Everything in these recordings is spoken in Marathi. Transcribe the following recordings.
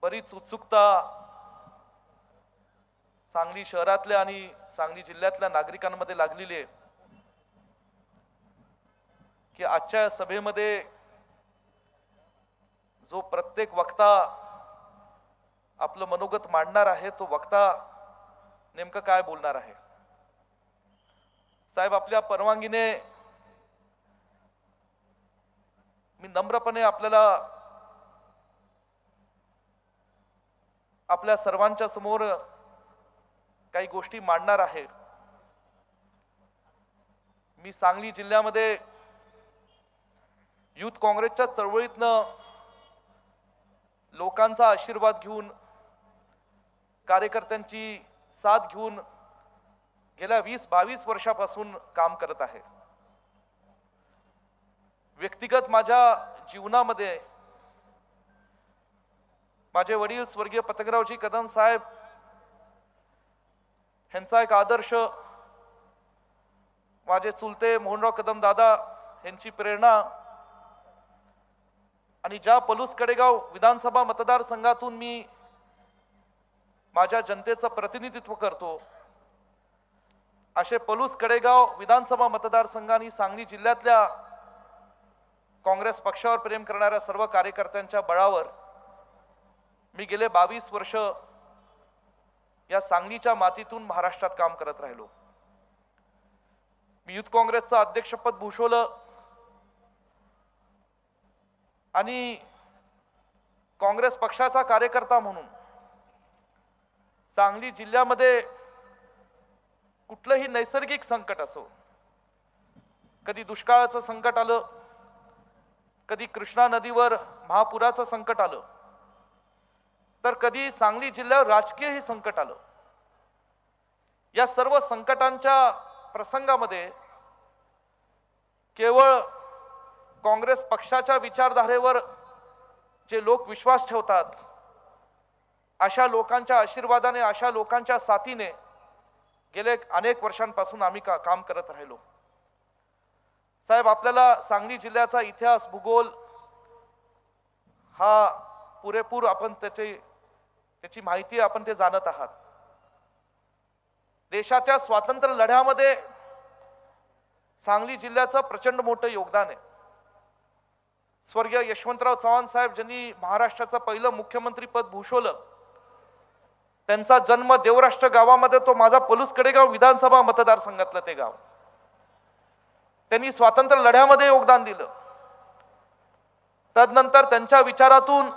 बरीच उत्सुकता सांगली शहरातल्या आणि सांगली जिल्ह्यातल्या नागरिकांमध्ये लागलेली आहे की आजच्या सभेमध्ये जो प्रत्येक वक्ता आपलं मनोगत मांडणार आहे तो वक्ता नेमकं काय बोलणार आहे। साहेब, आपल्या परवानगीने मी नम्रपणे आपल्याला आपल्या सर्वांच्या समोर काही गोष्टी मांडणार आहे। मी सांगली जिल्ह्यामध्ये युथ काँग्रेसच्या चळवळीतनं लोकांचा आशीर्वाद घेऊन कार्यकर्त्यांची साथ घेऊन गेल्या 20-22 वर्षापासून काम करत आहे। व्यक्तिगत माझ्या जीवनामध्ये माझे वडील स्वर्गीय पतंगरावजी कदम साहेब यांचा एक आदर्श, माझे चुलते मोहनराव कदम दादा यांची प्रेरणा आणि ज्या पलूस कडेगाव विधानसभा मतदारसंघातून मी माझ्या जनतेचं प्रतिनिधित्व करतो, असे पलूस कडेगाव विधानसभा मतदारसंघाने सांगली जिल्ह्यातल्या काँग्रेस पक्षावर प्रेम करणाऱ्या सर्व कार्यकर्त्यांच्या बळावर मी गेले 22 वर्ष या सांगलीच्या मातीतून महाराष्ट्रात काम करत राहिलो। मी युथ काँग्रेसचं अध्यक्षपद भूषवलं आणि काँग्रेस पक्षाचा कार्यकर्ता म्हणून सांगली जिल्ह्यामध्ये कुठलंही नैसर्गिक संकट असो, कधी दुष्काळाचं संकट आलं, कधी कृष्णा नदीवर महापुराचं संकट आलं, तर कधी सांगली जिल्ह्यावर राजकीयही संकट आलं। या सर्व संकटांच्या प्रसंगामध्ये केवळ काँग्रेस पक्षाच्या विचारधारेवर जे लोक विश्वास ठेवतात, अशा लोकांच्या आशीर्वादाने, अशा लोकांच्या साथीने गेले अनेक वर्षांपासून आम्ही काम करत राहिलो। साहेब, आपल्याला सांगली जिल्ह्याचा इतिहास, भूगोल हा पुरेपूर आपण त्याची माहिती आपण ते जाणत आहात। देशाच्या स्वातंत्र्य लढ्यामध्ये सांगली जिल्ह्याचं प्रचंड मोठं योगदान आहे। स्वर्गीय यशवंतराव चव्हाण साहेब ज्यांनी महाराष्ट्राचं पहिलं मुख्यमंत्री पद भूषवलं, त्यांचा जन्म देवराष्ट्र गावामध्ये, तो माझा पलूस कडेगाव विधानसभा मतदारसंघातलं ते गाव। त्यांनी स्वातंत्र्य लढ्यामध्ये योगदान दिलं। तदनंतर त्यांच्या विचारातून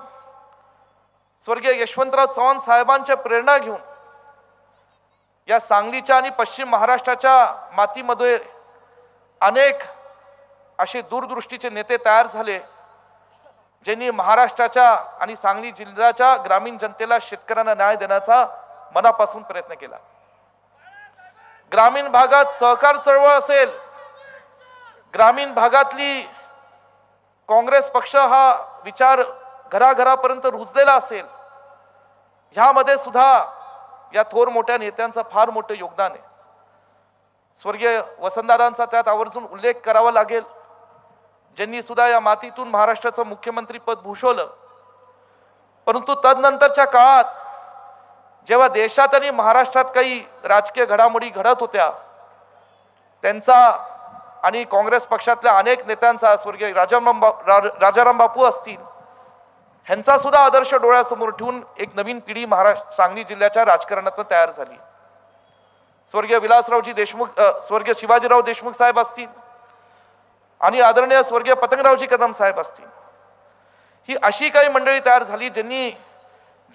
स्वर्गीय यशवंतराव चव्हाण साहेबांच्या प्रेरणा घेऊन या सांगलीच्या आणि पश्चिम महाराष्ट्राच्या मातीमध्ये अनेक असे दूरदृष्टीचे नेते तयार झाले, ज्यांनी महाराष्ट्राच्या आणि सांगली जिल्ह्याच्या ग्रामीण जनतेला, शेतकऱ्यांना न्याय देण्याचा मनापासून प्रयत्न केला। ग्रामीण भागात सहकार चळवळ असेल, ग्रामीण भागातली काँग्रेस पक्ष हा विचार घराघरापर्यंत रुजलेला असेल, ह्यामध्ये सुद्धा या थोर मोठ्या नेत्यांचं फार मोठं योगदान आहे। स्वर्गीय वसंतदादांचा त्यात आवर्जून उल्लेख करावा लागेल, ज्यांनी सुद्धा या मातीतून महाराष्ट्राचं मुख्यमंत्री पद भूषवलं। परंतु तदनंतरच्या काळात जेव्हा देशात आणि महाराष्ट्रात काही राजकीय घडामोडी घडत होत्या, त्यांचा आणि काँग्रेस पक्षातल्या अनेक नेत्यांचा, स्वर्गीय राजाराम बापू असतील, ह्यांचा सुद्धा आदर्श डोळ्यासमोर ठेवून एक नवीन पिढी महाराष्ट्र सांगली जिल्ह्याच्या राजकारणातून तयार झाली। स्वर्गीय विलासरावजी देशमुख, स्वर्गीय शिवाजीराव देशमुख साहेब असतील आणि आदरणीय स्वर्गीय पतंगरावजी कदम साहेब असतील, ही अशी काही मंडळी तयार झाली ज्यांनी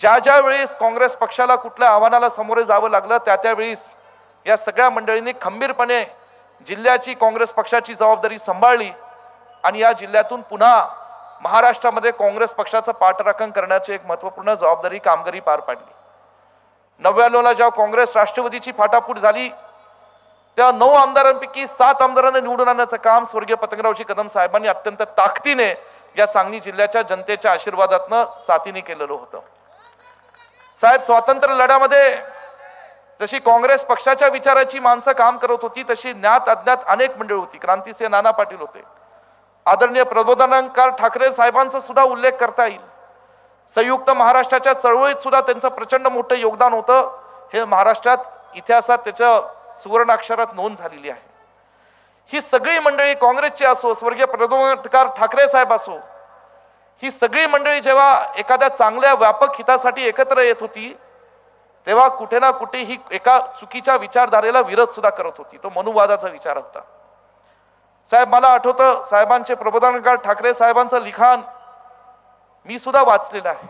ज्या वेळेस काँग्रेस पक्षाला कुठल्या आव्हानाला सामोरे जावं लागलं, त्या वेळेस या सगळ्या मंडळींनी खंबीरपणे जिल्ह्याची, काँग्रेस पक्षाची जबाबदारी सांभाळली आणि या जिल्ह्यातून पुन्हा महाराष्ट्रामध्ये काँग्रेस पक्षाचं पाठराखण करण्याची एक महत्त्वपूर्ण जबाबदारी, कामगिरी पार पाडली। 99ला जेव्हा काँग्रेस राष्ट्रवादीची फाटाफूट झाली, त्या 9 आमदारांपैकी 7 आमदारांना निवडून आणण्याचं काम स्वर्गीय पतंगरावजी कदम साहेबांनी अत्यंत ताकदीने या सांगली जिल्ह्याच्या जनतेच्या आशीर्वादातनं साथीने केलेलं होतं। साहेब, स्वातंत्र्य लढ्यामध्ये जशी काँग्रेस पक्षाच्या विचाराची माणसं काम करत होती, तशी ज्ञात अज्ञात अनेक मंडळी होती। क्रांतिसिंह नाना पाटील होते, आदरणीय प्रबोधनकार ठाकरे साहेबांचा सुद्धा उल्लेख करता येईल। संयुक्त महाराष्ट्राच्या चळवळीत सुद्धा त्यांचं प्रचंड मोठं योगदान होतं. हे महाराष्ट्रात इतिहासात त्याचं सुवर्णाक्षरात नोंद झालेली आहे. ही सगळी मंडळी काँग्रेसची असो, स्वर्गीय प्रद्युम्न ठाकरे साहेब असो, ही सगळी मंडळी जेव्हा एखाद्या चांगल्या व्यापक हितासाठी एकत्र येत होती तेव्हा कुठे ना कुठे ही एका चुकीच्या विचारधारेला विरोध सुद्धा करत होती. तो मनुवादाचा विचार होता. साहेब, मला आठवतं साहेबांचे प्रबोधनकार ठाकरे साहेबांचं लिखाण मी सुद्धा वाचलेलं आहे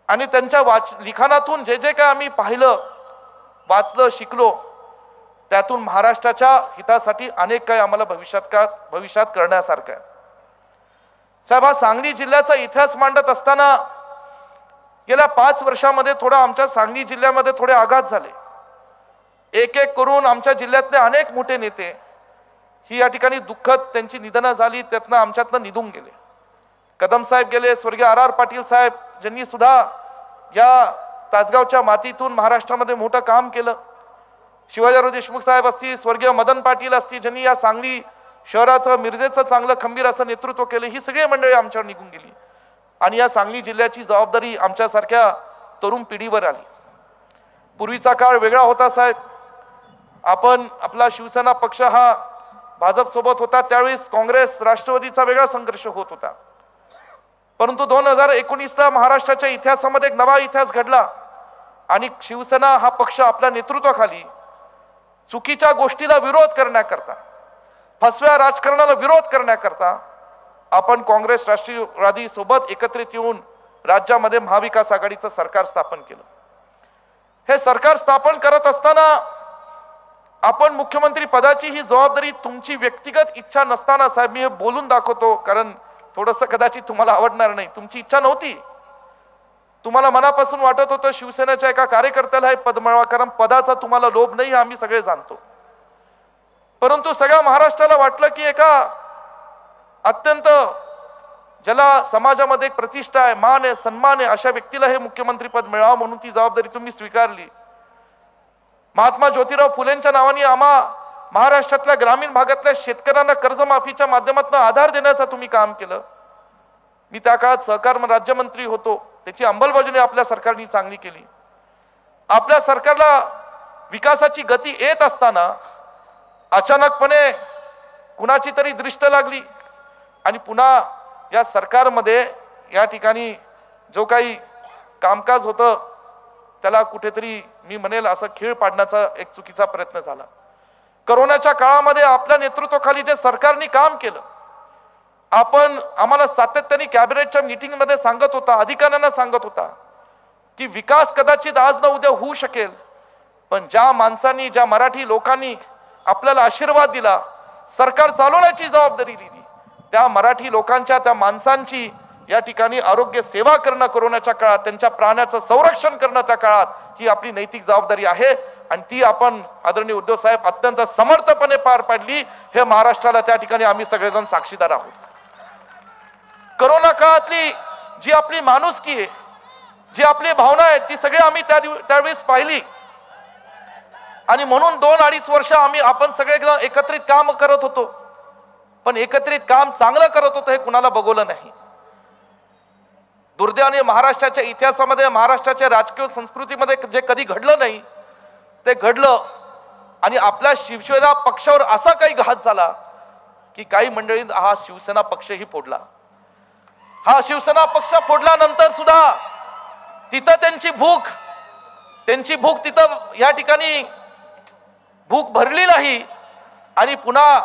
आणि त्यांच्या लिखाणातून जे जे काय आम्ही पाहिलं, वाचलं, शिकलो, त्यातून महाराष्ट्राच्या हितासाठी अनेक काही आम्हाला भविष्यात करण्यासारखं आहे. साहेब, हा सांगली जिल्ह्याचा इतिहास मांडत असताना गेल्या 5 वर्षामध्ये थोडा आमच्या सांगली जिल्ह्यामध्ये थोडे आघात झाले. एक एक करून आमच्या जिल्ह्यातले अनेक मोठे नेते ही या ठिकाणी दुःखद त्यांची निधनं झाली, त्यातनं आमच्यातनं निघून गेले. कदम साहेब गेले, स्वर्गीय RR पाटील साहेब ज्यांनी सुद्धा या तासगावच्या मातीतून महाराष्ट्रामध्ये मोठं काम केलं. शिवाजीराव देशमुख साहेब असतील, स्वर्गीय मदन पाटील असतील, ज्यांनी या सांगली शहराचं, मिरजेचं चांगलं खंबीर असं नेतृत्व केलं. ही सगळी मंडळी आमच्यावर निघून गेली आणि या सांगली जिल्ह्याची जबाबदारी आमच्यासारख्या तरुण पिढीवर आली. पूर्वीचा काळ वेगळा होता साहेब. आपला शिवसेना पक्ष हा भाजप सोबत होता, त्यावेळेस काँग्रेस राष्ट्रवादीचा वेगळा संघर्ष होत होता. परंतु 2019ला महाराष्ट्राच्या इतिहासामध्ये एक नवा इतिहास घडला आणि शिवसेना हा पक्ष आपल्या नेतृत्वाखाली चुकीच्या गोष्टीला विरोध करण्याकरता, फसव्या राजकारणाला विरोध करण्याकरता आपण काँग्रेस राष्ट्रवादी सोबत एकत्रित येऊन राज्यामध्ये महाविकास आघाडीचं सरकार स्थापन केलं. हे सरकार स्थापन करत असताना आपण मुख्यमंत्री पदाची ही जबाबदारी तुमची व्यक्तिगत इच्छा नसताना, साहेब मी हे बोलून दाखवतो कारण थोडंसं कदाचित तुम्हाला आवडणार नाही, तुमची इच्छा नव्हती, तुम्हाला मनापासून वाटत होतं शिवसेनेच्या एका कार्यकर्त्याला हे पद मिळावं, कारण पदाचा तुम्हाला लोभ नाही, आम्ही सगळे जाणतो. परंतु सगळ्या महाराष्ट्राला वाटलं की एका अत्यंत ज्याला समाजामध्ये एक प्रतिष्ठा आहे, मान आहे, सन्मान आहे, अशा व्यक्तीला हे मुख्यमंत्री पद मिळावं, म्हणून ती जबाबदारी तुम्ही स्वीकारली. महात्मा ज्योतिराव फुलेंच्या नावाने महाराष्ट्रातल्या ग्रामीण भागातल्या शेतकऱ्यांना कर्जमाफीच्या माध्यमातून आधार देण्याचं तुम्ही काम केलं. मी त्या काळात सहकार राज्यमंत्री होतो, त्याची अंमलबजावणी आपल्या सरकारने चांगली केली. आपल्या सरकारला विकासाची गती येत असताना अचानकपणे कुणाची तरी दृष्ट लागली आणि पुन्हा या सरकारमध्ये या ठिकाणी जो काही कामकाज होतं त्याला कुठेतरी मी म्हणेल असं खीळ पाडण्याचा एक चुकीचा प्रयत्न झाला. कोरोनाच्या काळामध्ये आपल्या नेतृत्वाखाली जे सरकारने काम केलं, आम्हाला सातत्याने कॅबिनेटच्या मीटिंग मध्ये सांगत होता, अधिकाऱ्यांना सांगत होता की विकास कदाचित आज न उद्या होऊ शकेल, पण ज्या माणसांनी, ज्या मराठी लोकांनी आपल्याला आशीर्वाद दिला, सरकार चालवण्याची जबाबदारी दिली, त्या मराठी लोकांच्या, त्या माणसांची या ठिकाणी आरोग्य सेवा करणं कोरोनाच्या काळात, त्यांच्या प्राण्याचं संरक्षण करणं त्या काळात, ही आपली नैतिक जबाबदारी आहे आणि ती आपण आदरणीय उद्धव साहेब अत्यंत समर्थपणे पार पाडली. हे महाराष्ट्राला त्या ठिकाणी आम्ही सगळेजण साक्षीदार आहोत. कोरोना काळातली जी आपली माणुसकी आहे, जी आपली भावना आहे, ती सगळी आम्ही त्यावेळेस पाहिली आणि म्हणून 2-2.5 वर्ष आपण सगळेजण एकत्रित काम करत होतो, पण एकत्रित काम चांगलं करत होतो हे कुणाला बघवलं नाही. दुर्दैवाने महाराष्ट्राच्या इतिहासामध्ये, महाराष्ट्राच्या राजकीय संस्कृतीमध्ये जे कधी घडलं नाही ते घडलं आणि आपल्या शिवसेना पक्षावर असा काही घात झाला की काही मंडळींनी हा शिवसेना पक्षही फोडला. हा शिवसेना पक्ष फोडल्यानंतर सुद्धा तिथं त्यांची भूक तिथं या ठिकाणी भूक भरली नाही आणि पुन्हा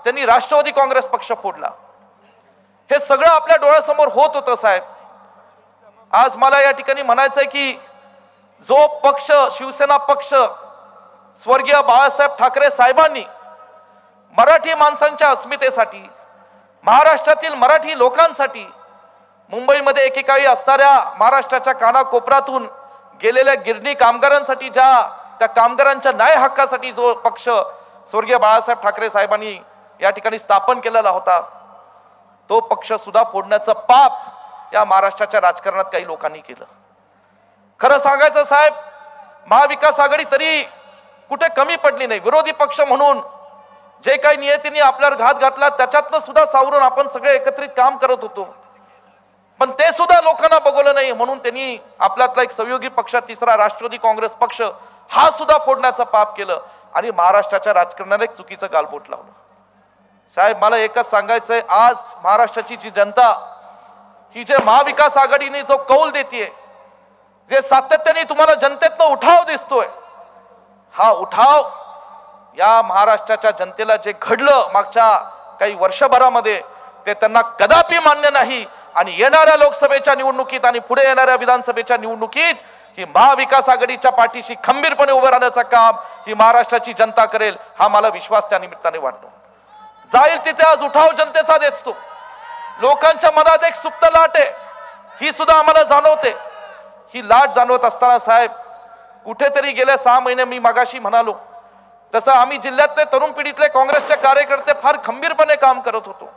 त्यांनी राष्ट्रवादी काँग्रेस पक्ष फोडला. हे सगळं आपल्या डोळ्यासमोर होत होतं साहेब. आज मला या ठिकाणी म्हणायचंय की जो पक्ष, शिवसेना पक्ष, स्वर्गीय बाळासाहेब ठाकरे साहेबांनी मराठी माणसांच्या अस्मितेसाठी, महाराष्ट्रातील मराठी लोकांसाठी, मुंबईमध्ये एकेकाळी असणाऱ्या महाराष्ट्राच्या कानाकोपऱ्यातून गेलेल्या गिरणी कामगारांसाठी, त्या कामगारांच्या न्याय हक्कासाठी जो पक्ष स्वर्गीय बाळासाहेब ठाकरे साहेबांनी या ठिकाणी स्थापन केलेला होता, तो पक्ष सुद्धा फोडण्याचं पाप या महाराष्ट्राच्या राजकारणात काही लोकांनी केलं. खरं सांगायचं साहेब, महाविकास आघाडी तरी कुठे कमी पडली नाही. विरोधी पक्ष म्हणून जे काही नियतीने आपल्यावर घात घातला त्याच्यातनं सुद्धा सावरून आपण सगळे एकत्रित काम करत होतो. पण ते सुद्धा लोकांना बघवलं नाही, म्हणून त्यांनी आपल्यातला एक सहयोगी पक्ष तिसरा राष्ट्रवादी काँग्रेस पक्ष हा सुद्धा फोडण्याचं पाप केलं आणि महाराष्ट्राच्या राजकारणाला एक चुकीचं गालबोट लावलं. साहेब, मला एकच सांगायचंय, आज महाराष्ट्राची जी जनता ही जे महाविकास आघाडीने जो कौल देतीये, जे सातत्याने तुम्हाला जनतेतनं उठाव दिसतोय, हा उठाव या महाराष्ट्राच्या जनतेला जे घडलं मागच्या काही वर्षभरामध्ये ते त्यांना कदापि मान्य नाही. आणि येणाऱ्या लोकसभेच्या निवडणुकीत आणि पुढे येणाऱ्या विधानसभेच्या निवडणुकीत ही महाविकास आघाडीच्या पाठीशी खंबीरपणे उभं राहण्याचं काम ही महाराष्ट्राची जनता करेल, हा मला विश्वास त्या निमित्ताने वाटतो. जाईल तिथे आज उठाव जनतेचा दिसतो. लोकांच्या मनात एक सुप्त लाट आहे, ही सुद्धा आम्हाला जाणवते. ही लाट जाणवत असताना साहेब, कुठेतरी गेल्या 6 महिने मी मगाशी म्हणालो तसं आम्ही जिल्ह्यातले तरुण पिढीतले काँग्रेसचे कार्यकर्ते फार खंबीरपणे काम करत होतो.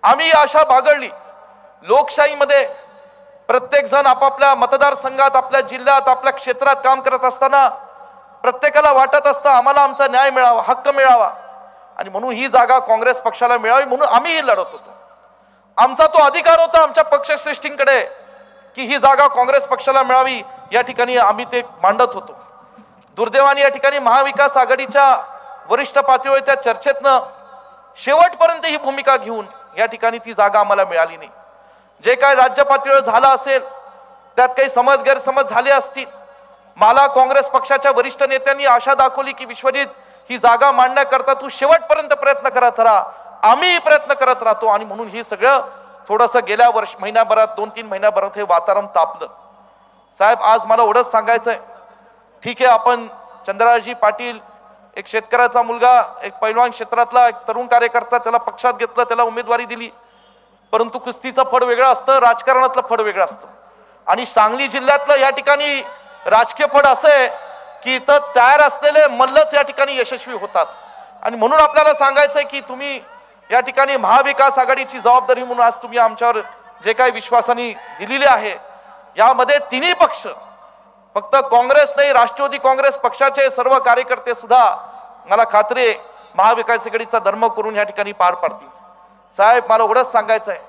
आम्ही आशा बागळली, लोकशाहीमध्ये प्रत्येक जण आपापल्या मतदारसंघात, आपल्या जिल्ह्यात, आपल्या क्षेत्रात काम करत असताना प्रत्येकाला वाटत असतं आम्हाला आमचा न्याय मिळावा, हक्क मिळावा आणि म्हणून ही जागा काँग्रेस पक्षाला मिळावी म्हणून आम्हीही लढत होतो. आमचा तो अधिकार होता आमच्या पक्षश्रेष्ठींकडे की ही जागा काँग्रेस पक्षाला मिळावी, या ठिकाणी आम्ही ते मांडत होतो. दुर्दैवाने या ठिकाणी महाविकास आघाडीच्या वरिष्ठ पातळीवर त्या चर्चेतनं शेवटपर्यंत ही भूमिका घेऊन या ठिकाणी ती जागा आम्हाला मिळाली नाही. जे काय राज्य पातळीवर झालं असेल त्यात काही समज गैरसमज झाले असतील. मला काँग्रेस पक्षाच्या वरिष्ठ नेत्यांनी आशा दाखवली की विश्वजित, ही जागा मांडण्याकरता तू शेवटपर्यंत प्रयत्न करत राहा, आम्हीही प्रयत्न करत राहतो आणि म्हणून ही सगळं थोडंसं गेल्या महिन्याभरात 2-3 महिन्याभरात हे वातावरण तापलं. साहेब, आज मला एवढंच सांगायचंय, ठीक आहे, आपण चंद्ररावजी पाटील एक शेतकऱ्याचा मुलगा, एक पैलवान क्षेत्रातला एक तरुण कार्यकर्ता, त्याला पक्षात घेतलं, त्याला उमेदवारी दिली, परंतु कुस्तीचं फड वेगळं असतं, राजकारणातलं फड वेगळं असतं. आणि सांगली जिल्ह्यातलं या ठिकाणी राजकीय फड असं आहे की इथं तयार असलेले मल्लच या ठिकाणी यशस्वी होतात. आणि म्हणून आपल्याला सांगायचंय की तुम्ही या ठिकाणी महाविकास आघाडीची जबाबदारी म्हणून आज तुम्ही आमच्यावर जे काही विश्वासाने दिलेली आहे, यामध्ये तिन्ही पक्ष, फक्त काँग्रेस नाही, राष्ट्रवादी काँग्रेस पक्षाचे सर्व कार्यकर्ते सुद्धा मला खात्री आहे महाविकास आघाडीचा धर्म करून या ठिकाणी पार पाडतील. साहेब, मला एवढंच सांगायचं आहे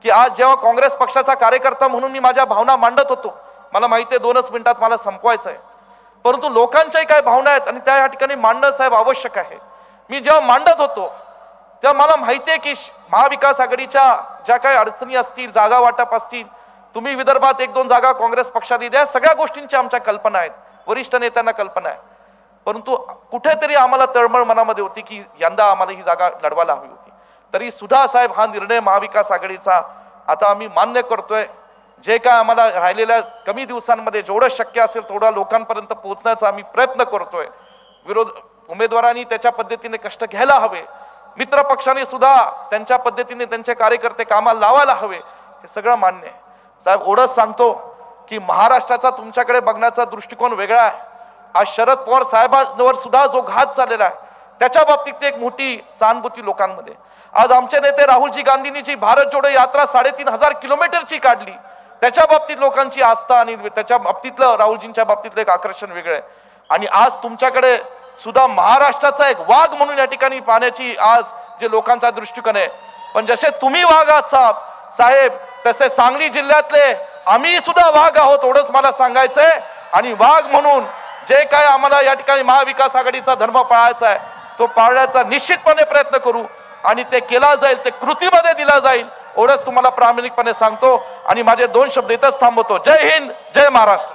की आज जेव्हा काँग्रेस पक्षाचा कार्यकर्ता म्हणून मी माझ्या भावना मांडत होतो, मला माहिती आहे 2च मिनिटात मला संपवायचं आहे, परंतु लोकांच्याही काय भावना आहेत आणि त्या या ठिकाणी मांडणं साहेब आवश्यक आहे. मी जेव्हा मांडत होतो तेव्हा मला माहिती आहे की महाविकास आघाडीच्या ज्या काही अडचणी असतील, जागा वाटप असतील, तुम्ही विदर्भात 1-2 जागा काँग्रेस पक्षात द्या, सगळ्या गोष्टींची आमच्या कल्पना आहेत, वरिष्ठ नेत्यांना कल्पना आहे. परंतु कुठेतरी आम्हाला तळमळ मनामध्ये होती की यंदा आम्हाला ही जागा लढवायला हवी होती. तरी सुद्धा साहेब, हा निर्णय महाविकास आघाडीचा आता आम्ही मान्य करतोय. जे काय आम्हाला राहिलेल्या कमी दिवसांमध्ये जेवढं शक्य असेल तेवढा लोकांपर्यंत पोहोचण्याचा आम्ही प्रयत्न करतोय. उमेदवारांनी त्याच्या पद्धतीने कष्ट घ्यायला हवे, मित्र पक्षाने सुद्धा त्यांच्या पद्धतीने त्यांचे कार्यकर्ते कामाला लावायला हवे, हे सगळं मान्य आहे. साहेब, एवढंच सांगतो की महाराष्ट्राचा तुमच्याकडे बघण्याचा दृष्टिकोन वेगळा आहे. आज शरद पवार साहेबांवर सुद्धा जो घात झालेला आहे त्याच्या बाबतीत एक मोठी सहानुभूती लोकांमध्ये. आज आमचे नेते राहुलजी गांधींनी जी भारत जोडो यात्रा 3,500 किलोमीटरची काढली, त्याच्या बाबतीत लोकांची आस्था आणि त्याच्या बाबतीतलं राहुलजींच्या बाबतीतलं एक आकर्षण वेगळं आहे. आणि आज तुमच्याकडे सुद्धा महाराष्ट्राचा एक वाघ म्हणून या ठिकाणी पाहण्याची आज जे लोकांचा दृष्टिकोन आहे. पण जसे तुम्ही वाघ आहात साहेब, तसे सांगली जिल्ह्यातले आम्ही सुद्धा वाघ आहोत, एवढंच मला सांगायचंय. आणि वाघ म्हणून जे काय आम्हाला या ठिकाणी महाविकास आघाडीचा धर्म पाळायचा आहे तो पाळण्याचा निश्चितपणे प्रयत्न करू आणि ते केला जाईल, ते कृतीमध्ये दिला जाईल, एवढंच तुम्हाला प्रामाणिकपणे सांगतो आणि माझे 2 शब्द इथंच थांबवतो. जय हिंद, जय महाराष्ट्र.